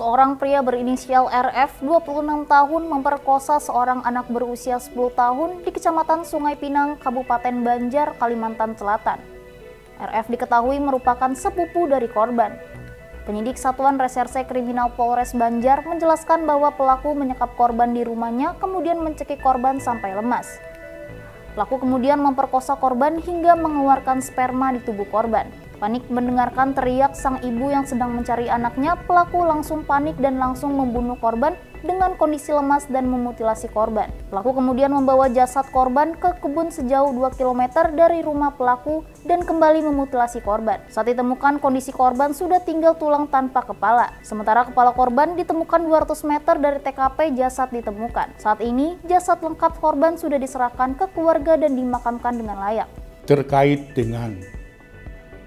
Seorang pria berinisial RF 26 tahun memperkosa seorang anak berusia 10 tahun di Kecamatan Sungai Pinang, Kabupaten Banjar, Kalimantan Selatan. RF diketahui merupakan sepupu dari korban. Penyidik Satuan Reserse Kriminal Polres Banjar menjelaskan bahwa pelaku menyekap korban di rumahnya kemudian mencekik korban sampai lemas. Pelaku kemudian memperkosa korban hingga mengeluarkan sperma di tubuh korban. Panik mendengarkan teriak sang ibu yang sedang mencari anaknya, pelaku langsung panik dan langsung membunuh korban dengan kondisi lemas dan memutilasi korban. Pelaku kemudian membawa jasad korban ke kebun sejauh 2 km dari rumah pelaku dan kembali memutilasi korban. Saat ditemukan, kondisi korban sudah tinggal tulang tanpa kepala. Sementara kepala korban ditemukan 200 meter dari TKP jasad ditemukan. Saat ini, jasad lengkap korban sudah diserahkan ke keluarga dan dimakamkan dengan layak. Terkait dengan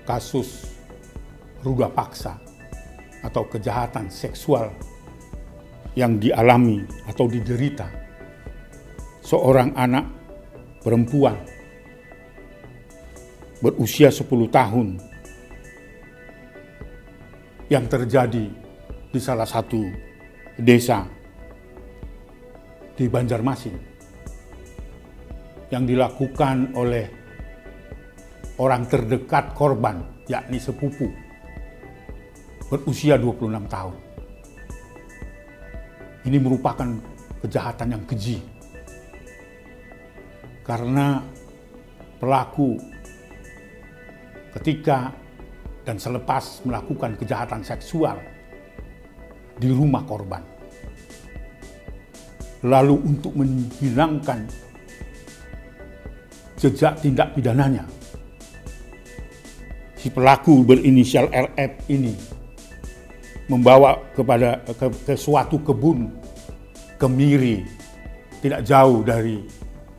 kasus ruda paksa atau kejahatan seksual yang dialami atau diderita seorang anak perempuan berusia 10 tahun yang terjadi di salah satu desa di Banjarmasin yang dilakukan oleh orang terdekat korban, yakni sepupu, berusia 26 tahun. Ini merupakan kejahatan yang keji. Karena pelaku ketika dan selepas melakukan kejahatan seksual di rumah korban, lalu untuk menghilangkan jejak tindak pidananya, si pelaku berinisial RF ini membawa ke suatu kebun kemiri tidak jauh dari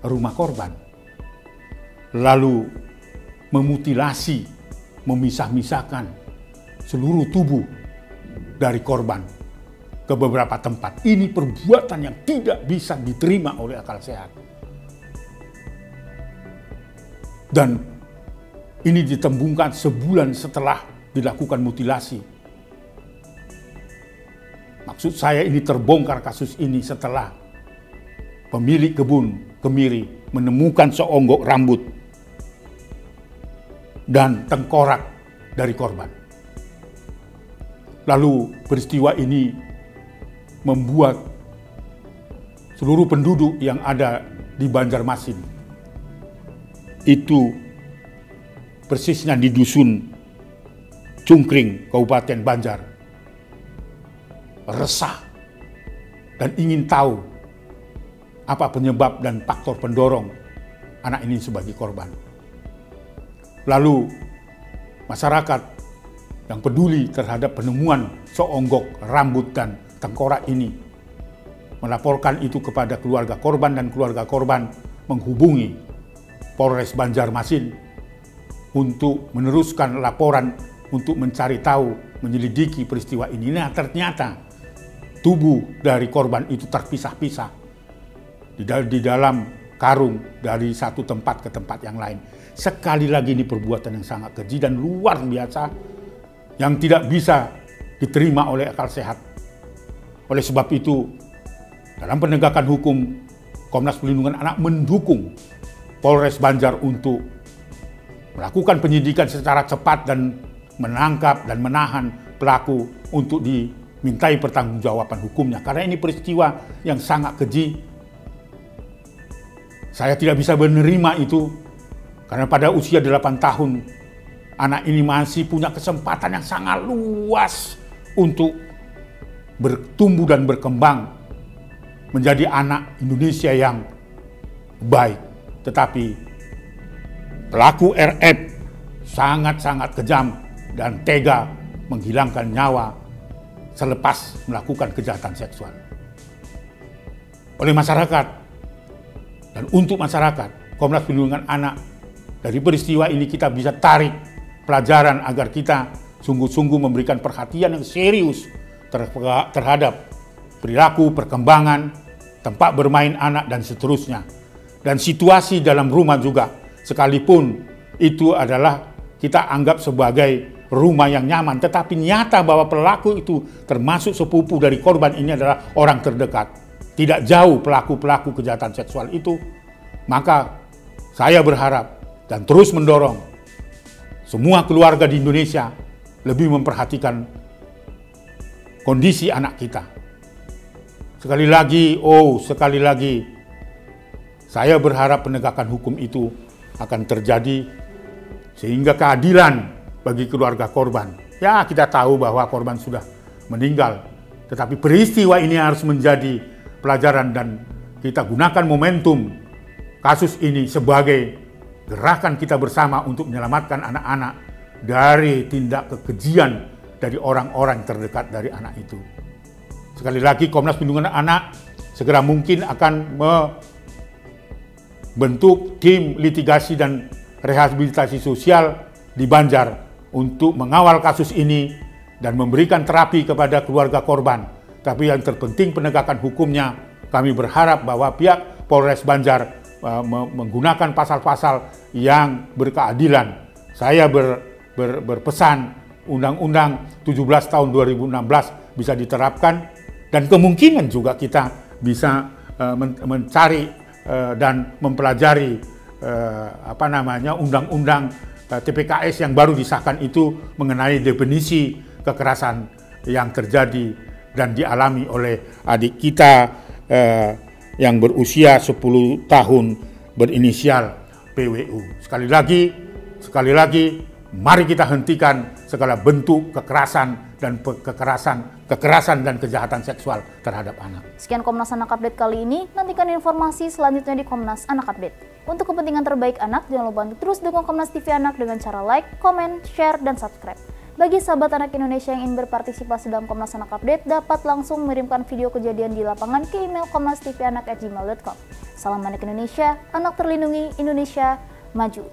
rumah korban, lalu memutilasi, memisah-misahkan seluruh tubuh dari korban ke beberapa tempat. Ini perbuatan yang tidak bisa diterima oleh akal sehat. Dan ini ditembungkan sebulan setelah dilakukan mutilasi. Maksud saya ini terbongkar kasus ini setelah pemilik kebun kemiri menemukan seonggok rambut dan tengkorak dari korban. Lalu peristiwa ini membuat seluruh penduduk yang ada di Banjarmasin itu persisnya di dusun Cungkring, Kabupaten Banjar, resah dan ingin tahu apa penyebab dan faktor pendorong anak ini sebagai korban. Lalu masyarakat yang peduli terhadap penemuan seonggok rambut dan tengkorak ini melaporkan itu kepada keluarga korban, dan keluarga korban menghubungi Polres Banjarmasin untuk meneruskan laporan untuk mencari tahu, menyelidiki peristiwa ini. Nah, ternyata tubuh dari korban itu terpisah-pisah di dalam karung dari satu tempat ke tempat yang lain. Sekali lagi ini perbuatan yang sangat keji dan luar biasa yang tidak bisa diterima oleh akal sehat. Oleh sebab itu, dalam penegakan hukum, Komnas Perlindungan Anak mendukung Polres Banjar untuk melakukan penyidikan secara cepat dan menangkap dan menahan pelaku untuk dimintai pertanggungjawaban hukumnya. Karena ini peristiwa yang sangat keji. Saya tidak bisa menerima itu karena pada usia 8 tahun anak ini masih punya kesempatan yang sangat luas untuk bertumbuh dan berkembang menjadi anak Indonesia yang baik. Tetapi pelaku RF sangat-sangat kejam dan tega menghilangkan nyawa selepas melakukan kejahatan seksual. Oleh masyarakat dan untuk masyarakat, Komnas Perlindungan Anak, dari peristiwa ini kita bisa tarik pelajaran agar kita sungguh-sungguh memberikan perhatian yang serius terhadap perilaku, perkembangan, tempat bermain anak, dan seterusnya. Dan situasi dalam rumah juga, sekalipun itu adalah kita anggap sebagai rumah yang nyaman, tetapi nyata bahwa pelaku itu termasuk sepupu dari korban ini adalah orang terdekat, tidak jauh pelaku-pelaku kejahatan seksual itu, maka saya berharap dan terus mendorong semua keluarga di Indonesia lebih memperhatikan kondisi anak kita. Sekali lagi, saya berharap penegakan hukum itu akan terjadi sehingga keadilan bagi keluarga korban. Ya, kita tahu bahwa korban sudah meninggal, tetapi peristiwa ini harus menjadi pelajaran dan kita gunakan momentum kasus ini sebagai gerakan kita bersama untuk menyelamatkan anak-anak dari tindak kekejian dari orang-orang terdekat dari anak itu. Sekali lagi, Komnas Perlindungan Anak segera mungkin akan membentuk tim litigasi dan rehabilitasi sosial di Banjar untuk mengawal kasus ini dan memberikan terapi kepada keluarga korban. Tapi yang terpenting penegakan hukumnya, kami berharap bahwa pihak Polres Banjar menggunakan pasal-pasal yang berkeadilan. Saya berpesan Undang-Undang 17 tahun 2016 bisa diterapkan dan kemungkinan juga kita bisa mencari dan mempelajari undang-undang TPKS yang baru disahkan itu mengenai definisi kekerasan yang terjadi dan dialami oleh adik kita yang berusia 10 tahun berinisial PWU. Sekali lagi, mari kita hentikan segala bentuk kekerasan dan kejahatan seksual terhadap anak. Sekian Komnas Anak Update kali ini. Nantikan informasi selanjutnya di Komnas Anak Update. Untuk kepentingan terbaik anak, jangan lupa untuk terus dukung Komnas TV Anak dengan cara like, komen, share, dan subscribe. Bagi sahabat anak Indonesia yang ingin berpartisipasi dalam Komnas Anak Update, dapat langsung mengirimkan video kejadian di lapangan ke email komnastivianak@gmail.com. Salam Anak Indonesia, anak terlindungi, Indonesia maju.